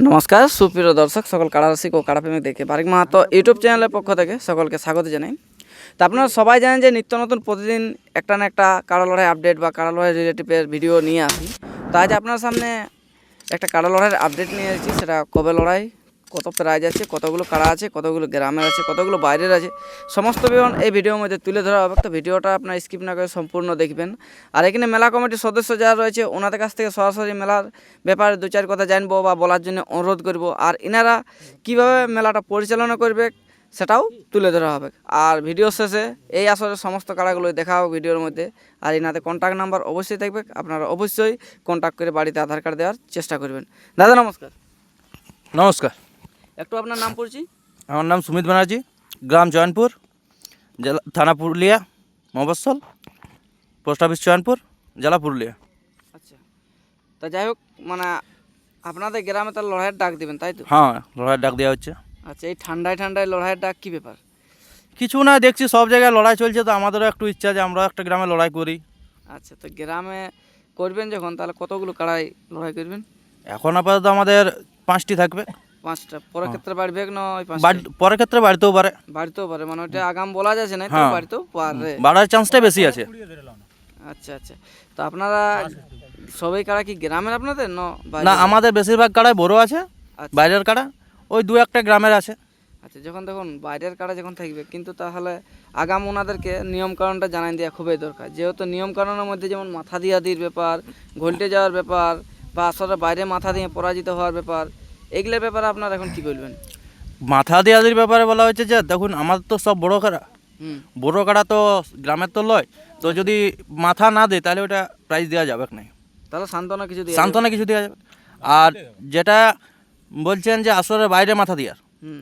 নমস্কার সুপ্রিয় দর্শক সকল কাড়ারসিক ও কাড়াপ্রেমিক দেখে বারিক মাহাতো ইউটিউব চ্যানেলের পক্ষ থেকে সকলকে স্বাগত জানাই। তা আপনারা সবাই জানেন যে নিত্য নতুন প্রতিদিন একটা না একটা কাড়া লড়াই আপডেট বা কাড়া লড়াই রিলেটিভের ভিডিও নিয়ে আসি। তো আজ আপনার সামনে একটা কাড়া লড়াইয়ের আপডেট নিয়ে এসেছি। সেটা কবে লড়াই, কত প্রাইজ আছে, কতগুলো কাড়া আছে, কতগুলো গ্রামের আছে, কতগুলো বাইরের আছে, সমস্ত বিবরণ এই ভিডিওর মধ্যে তুলে ধরা হবে। তো ভিডিওটা আপনার স্কিপ না করে সম্পূর্ণ দেখবেন। আর এখানে মেলা কমিটির সদস্য যারা রয়েছে ওনাদের কাছ থেকে সরাসরি মেলার ব্যাপারে দু চার কথা জানবো বা বলার জন্য অনুরোধ করব। আর ইনারা কীভাবে মেলাটা পরিচালনা করবে সেটাও তুলে ধরা হবে। আর ভিডিও শেষে এই আসলে সমস্ত কাড়াগুলো দেখা হবে ভিডিওর মধ্যে। আর ইনাদের কন্ট্যাক্ট নাম্বার অবশ্যই থাকবে, আপনারা অবশ্যই কন্ট্যাক্ট করে বাড়িতে আধার কার্ড দেওয়ার চেষ্টা করবেন। দাদা নমস্কার। নমস্কার, একটু আপনার নাম পড়ছি। আমার নাম সুমিত ব্যানার্জি, গ্রাম জয়নপুর, জেলা থানা পুরুলিয়া, মফস্বল, পোস্ট অফিস জয়নপুর, জেলা পুরুলিয়া। আচ্ছা, তা যাই হোক, মানে আপনাদের গ্রামে তার লড়াইয়ের ডাক দিবেন তাই তো? হ্যাঁ, লড়াইয়ের ডাক দেওয়া হচ্ছে। আচ্ছা, এই ঠান্ডায় ঠান্ডায় লড়াইয়ের ডাক কী ব্যাপার? কিছু না, দেখছি সব জায়গায় লড়াই চলছে, তো আমাদেরও একটু ইচ্ছা যে আমরাও একটা গ্রামে লড়াই করি। আচ্ছা, তো গ্রামে করবেন যখন, তাহলে কতগুলো কাড়াই লড়াই করবেন? এখন আপাতত আমাদের 5টি থাকবে। 5টা। পরের ক্ষেত্রে বাড়বে না ওই 5টা? পরের ক্ষেত্রে বাড়তেও পারে। বাড়তেও পারে, মানে ওইটা আগাম বলা যাচ্ছে না, তো হ্যাঁ। বাড়তেও পারে। বাড়ার চান্সটাই বেশি আছে। আচ্ছা আচ্ছা, তো আপনারা সবাই কাড়া কি গ্রামের আপনাদের না, বাইরের? আমাদের বেশিরভাগ কাড়াই বড় আছে, আচ্ছা বাইরের কাড়া ওই 2-1টা গ্রামের আছে। আচ্ছা, যখন দেখুন বাইরের কাড়া যখন থাকবে, কিন্তু তাহলে আগাম ওনাদেরকে নিয়মকানুনটা জানাই দেওয়া খুবই দরকার। যেহেতু নিয়মকানুনের মধ্যে যেমন মাথা দিয়াদির ব্যাপার, ঘোলটে যাওয়ার ব্যাপার, বা আসলে বাইরে মাথা দিয়ে পরাজিত হওয়ার ব্যাপার, এগুলোর ব্যাপারে আপনারা এখন কি বলবেন? মাথা দেওয়াদের ব্যাপারে বলা হয়েছে যে দেখুন, আমাদের তো সব বড় কাড়া, হুম। বড় কাড়া তো গ্রামের তো লয়, তো যদি মাথা না দেয় তাহলে ওটা প্রাইজ দেওয়া যাবে না। তাহলে সান্ত্বনা কিছু দিয়ে সান্ত্বনা কিছু দেওয়া যাবে। আর যেটা বলছেন যে আসরের বাইরে মাথা দেওয়ার, হুম।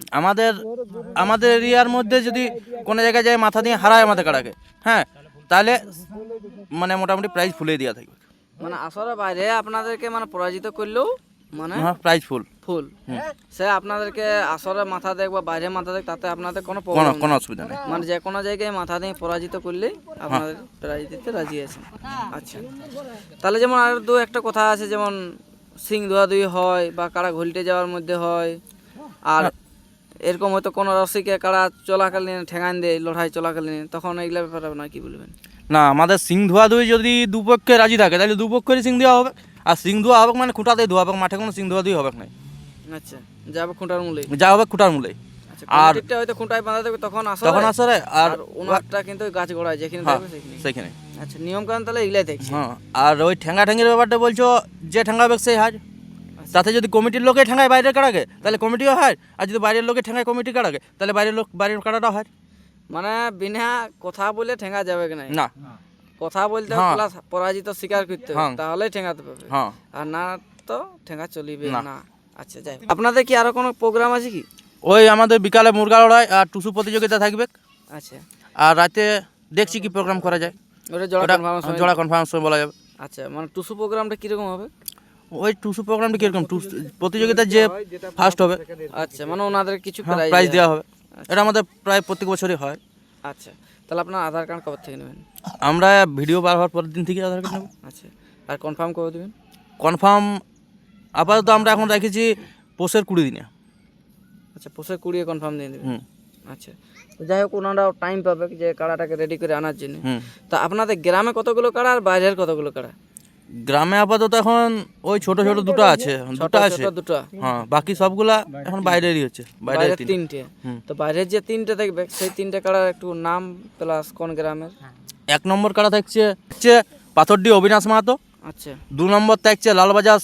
আমাদের এরিয়ার মধ্যে যদি কোনো জায়গায় যায় মাথা দিয়ে হারায় আমাদের কাড়াকে, হ্যাঁ, তাহলে মানে মোটামুটি প্রাইজ ফুলে দেওয়া থাকবে। মানে আসলে বাইরে আপনাদেরকে মানে পরাজিত করলেও মানে হ্যাঁ, প্রাইজ ফুল। ফুল, সে আপনাদেরকে আসরে মাথা দেখ বা বাইরে মাথা দেখ, তাতে আপনাদের কোনো কোনো প্রবলেম কোনো অসুবিধা নেই। মানে যে কোনো জায়গায় মাথা দিয়ে পরাজিত করলেই আপনাদের প্রাইজ দিতে রাজি আছেন। আচ্ছা, তাহলে যেমন আর দু একটা কথা আছে, যেমন সিং ধোয়াধুয়ি হয় বা কাড়া ঘুলটে যাওয়ার মধ্যে হয়, আর এরকম হয়তো কোনো রসিকে কাড়া চলাকালীন ঠেঙান দেয় লড়াই চলাকালীন, তখন এইগুলোর ব্যাপারে আপনারা কি বলবেন? না, আমাদের সিং ধোয়াধুয়ি যদি দুপক্ষে রাজি থাকে তাহলে দুপক্ষেরই সিং দেওয়া হবে। আর সিং ধোয়া হবে মানে খুঁটাতে ধোয়া হবে, মাঠে কোনো সিং ধোয়াধুয়ি হবে না। আচ্ছা, যাবে খুঁটার মূলে। যা হবে খুঁটার মূলেই। আচ্ছা, আর কমিটিটা হয়তো খুঁটায় বাঁধা থাকবে তখন তখন আসরে আর ওনারটা কিন্তু ওই গাছ গোড়ায় যেখানে থাকবে সেখানে। সেখানে। আচ্ছা, নিয়ম কানুন তাহলে এগুলাই দেখছি। হ্যাঁ, আর ওই ঠেঙ্গা ঠেঙ্গির ব্যাপারটা বলছো, যে ঠেঙ্গাবে সেই হার। তাতে যদি কমিটির লোকে ঠেঙ্গায় বাইরের কাড়াকে তাহলে কমিটিও হার, আর যদি বাইরের লোকে ঠেঙ্গায় কমিটি কাড়াকে তাহলে বাইরের কাড়াটাও হার। মানে বিনা কথা বলে ঠেঙ্গা যাবে কি না, কথা বলতে হবে, হ্যাঁ। প্লাস পরাজিত স্বীকার করতে হবে, হ্যাঁ। তাহলেই ঠেঙ্গাতে পারবে। হ্যাঁ। আর না তো ঠেঙ্গা চলিবে না। না। আচ্ছা, যাই হোক। আপনাদের কি আরো কোনো প্রোগ্রাম আছে কি? ওই আমাদের বিকালে মুরগা লড়াই আর টুসু প্রতিযোগিতা থাকবে। আচ্ছা, আর রাতে দেখছি কি প্রোগ্রাম করা যায়। ওটা জোড়া ওটা কনফার্ম সময়। জোড়া কনফারেন্স বলা যাবে। আচ্ছা, মানে টুসু প্রোগ্রামটা কিরকম হবে? ওই টুসু প্রোগ্রামটা কিরকম, প্রতিযোগিতার যে ফার্স্ট হবে, আচ্ছা, মানে ওনাদের কিছু প্রাইজ দেওয়া হবে। এটা আমাদের প্রায় প্রত্যেক বছরই হয়। আচ্ছা, তাহলে আপনার আধার কার্ড কবে থেকে নেবেন? আমরা ভিডিও বার হওয়ার পরের দিন থেকে আধার কার্ড নেব। আচ্ছা, আর কনফার্ম করে দেবেন? কনফার্ম আপাতত আমরা এখন রেখেছি পৌষের 20 দিনে। আচ্ছা, পোষে 20 কনফার্ম দিয়ে দেবেন। হুম। আচ্ছা, তো যাই হোক, ওনারাও টাইম পাবে যে কাড়াটাকে রেডি করে আনার জন্য। হুম। তা আপনাদের গ্রামে কতগুলো কাড়া আর বাইরের কতগুলো কাড়া? গ্রামে আপাতত এখন ওই ছোট ছোট দুটো আছে, দুটো আছে। দুটো। হ্যাঁ, বাকি সবগুলা এখন বাইরেরই হচ্ছে। বাইরের তিন। 3টে। হুম। তো বাইরের যে 3টে থাকবে সেই 3টে কাড়ার একটু নাম প্লাস কোন গ্রামের? 1 নম্বর কাড়া থাকছে পাথরডি অবিনাশ মাহাতো। আচ্ছা 2 নম্বর থাকছে লালবাজার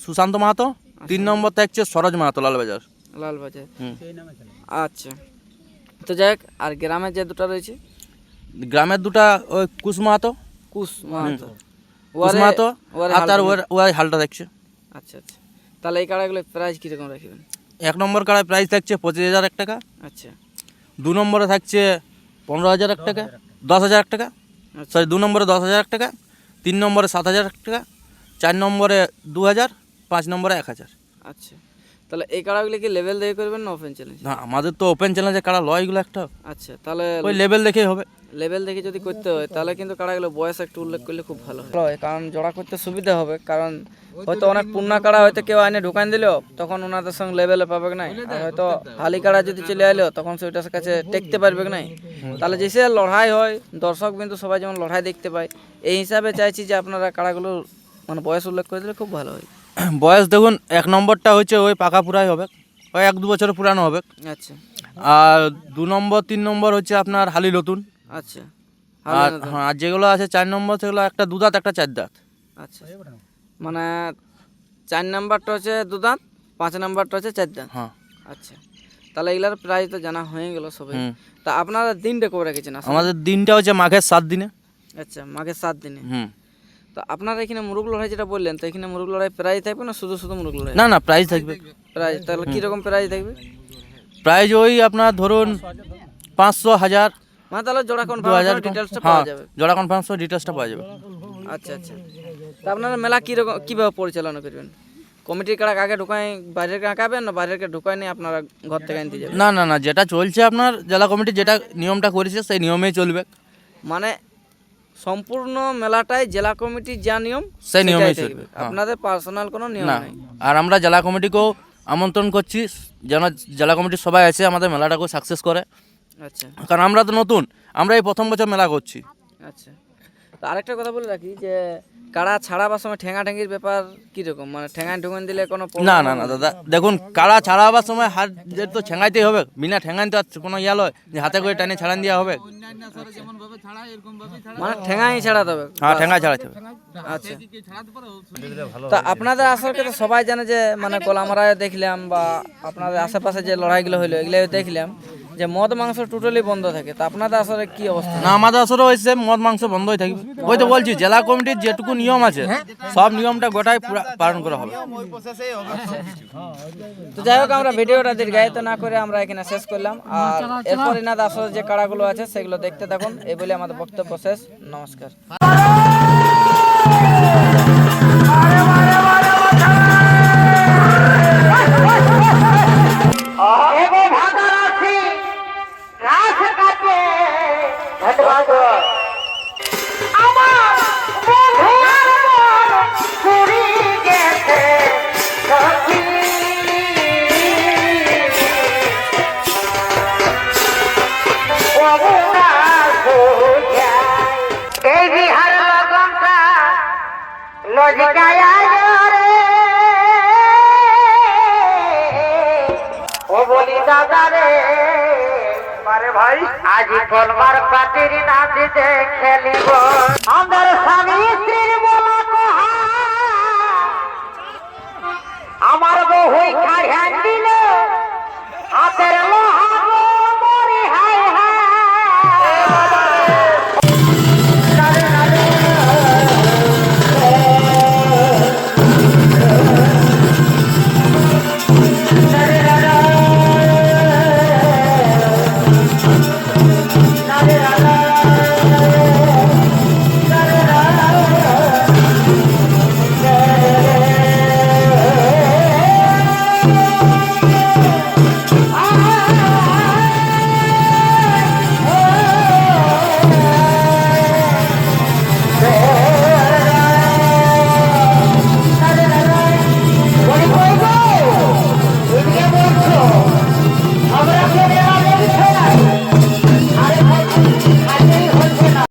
সুশান্ত মাহাতো। 3 নম্বর থাকছে সরোজ মাহাতো লালবাজার। লালবাজার। হুম। আচ্ছা, তো যাই হোক, আর গ্রামের যে দুটো রয়েছে? গ্রামের দুটা ওই কুশ মাহাতো, কুশ মাহাতো। কুশ মাহাতো ওরে আর তার হালটা। ওই হালটা থাকছে। আচ্ছা আচ্ছা, তাহলে এই কাড়াগুলো প্রাইস কীরকম রাখবেন? 1 নম্বর কাড়ায় প্রাইস থাকছে 25,000 টাকা। আচ্ছা 2 নম্বরে থাকছে 15,000 টাকা, 10,000 টাকা। আচ্ছা সরি, 2 নম্বরে 10,000 টাকা, 3 নম্বরে 7,000 টাকা, 4 নম্বরে 2,000, 5 নম্বরে 1,000। আচ্ছা, তাহলে এই কাড়াগুলি কি লেভেল দেখে করবেন না ওপেন চ্যালেঞ্জ? না আমাদের তো ওপেন চ্যালেঞ্জে কাড়া লয় এগুলো একটা, আচ্ছা, তাহলে ওই লেভেল দেখেই হবে। লেভেল দেখে যদি করতে হয় তাহলে কিন্তু কাড়াগুলো বয়স একটু উল্লেখ করলে খুব ভালো হয়, কারণ জোড়া করতে সুবিধা হবে। কারণ হয়তো অনেক পুরনা কাড়া হয়তো কেউ আইনে ঢুকান দিল, তখন ওনাদের সঙ্গে লেভেলে পাবে না। আর হয়তো হালি কাড়া যদি চলে এলো তখন সে ওইটার কাছে টেকতে পারবে না। তাহলে যেসে লড়াই হয় দর্শক কিন্তু সবাই যেমন লড়াই দেখতে পায়, এই হিসাবে চাইছি যে আপনারা কাড়াগুলো মানে বয়স উল্লেখ করে দিলে খুব ভালো হয়। বয়স দেখুন 1 নম্বরটা হচ্ছে ওই পাকা পুরাই হবে, ওই 1-2 বছর পুরানো হবে। আচ্ছা আর 2 নম্বর 3 নম্বর হচ্ছে আপনার হালি নতুন। আচ্ছা আর হ্যাঁ, আর যেগুলো আছে 4 নম্বর সেগুলো একটা 2 দাঁত একটা 4 দাঁত। আচ্ছা, মানে 4 নাম্বারটা হচ্ছে 2 দাঁত, 5 নাম্বারটা হচ্ছে 4 দাঁত। হ্যাঁ আচ্ছা, তাহলে এগুলার প্রাইস তো জানা হয়ে গেল সবাই। হুম। তা আপনারা দিনটা করে রেখেছেন আসলে? আমাদের দিনটা হচ্ছে মাঘের 7 দিনে। আচ্ছা, মাঘের 7 দিনে। হুম। তো আপনারা এখানে মুরগ লড়াই যেটা বললেন, তো এখানে মুরগ লড়াই প্রাইজ থাকবে না শুধু শুধু মুরগ লড়াই? না না প্রাইস থাকবে। প্রাইজ তাহলে কীরকম প্রাইজ থাকবে? প্রাইস ওই আপনার ধরুন 500, 1000, মানে তাহলে জোড়া কনফার্ম ডিটেলসটা পাওয়া যাবে? জোড়া কনফার্ম ডিটেলসটা পাওয়া যাবে। আচ্ছা আচ্ছা। তা আপনারা মেলা কীরকম কীভাবে পরিচালনা করবেন? কমিটির কাড়া আগে ঢুকাই বাইরের কাঁকাবেন না বাইরের ঢুকাই নিয়ে আপনারা ঘর থেকে আনতে যাবেন? না না না, যেটা চলছে আপনার জেলা কমিটি যেটা নিয়মটা করেছে সেই নিয়মেই চলবে। মানে সম্পূর্ণ মেলাটাই জেলা কমিটির যা নিয়ম সেই নিয়মেই সেটাই থাকবে, চলবে। হ্যাঁ। আপনাদের পার্সোনাল কোনো নিয়ম না, নেই? আর আমরা জেলা কমিটিকেও আমন্ত্রণ করছি যেন জেলা কমিটির সবাই এসে আমাদের মেলাটাকেও সাকসেস করে, আচ্ছা কারণ আমরা তো নতুন, আমরা এই প্রথম বছর মেলা করছি। আচ্ছা। তো আরেকটা কথা বলে রাখি যে কাড়া ছাড়াবার সময় ঠেঙাঠেঙ্গির ব্যাপার কীরকম, মানে ঠেঙায় ঢুকান দিলে কোনো problem না না হবে না দাদা, দেখুন কাড়া ছাড়াবার সময় হাত যে তো ছেঁঙাইতেই হবে, বিনা ঠেঙাই তো আর কোনো ইয়া লয় যে হাতে করে টানে ছাড়ান দেওয়া হবে। মানে ঠেঙাই ছাড়াতে হবে? হ্যাঁ, ঠেঙাই ছাড়াতে হবে। আচ্ছা। তা আপনাদের আসরকে তো সবাই জানে যে মানে গোলামারায় দেখলাম বা আপনাদের আশেপাশে যে লড়াইগুলো হইলো এগুলো দেখলাম যে মদ মাংস টোটালি বন্ধ থাকে। তা আপনাদের আসরে কি অবস্থা? না আমাদের আসলে হয়েছে মদ মাংস বন্ধই থাকবে। ওই তো বলছি জেলা কমিটির যেটুকু নিয়ম আছে সব নিয়মটা গোটাই পালন করা হবে। তো যাই হোক, আমরা ভিডিওটা দীর্ঘায়িত না করে আমরা এখানে শেষ করলাম। আর এরপর ইনাদের আসলে যে কাড়াগুলো আছে সেগুলো দেখতে থাকুন। এই বলে আমাদের বক্তব্য শেষ। নমস্কার। আজি বলবার পাটির নাচ খেলিব আমার স্বামী স্ত্রীর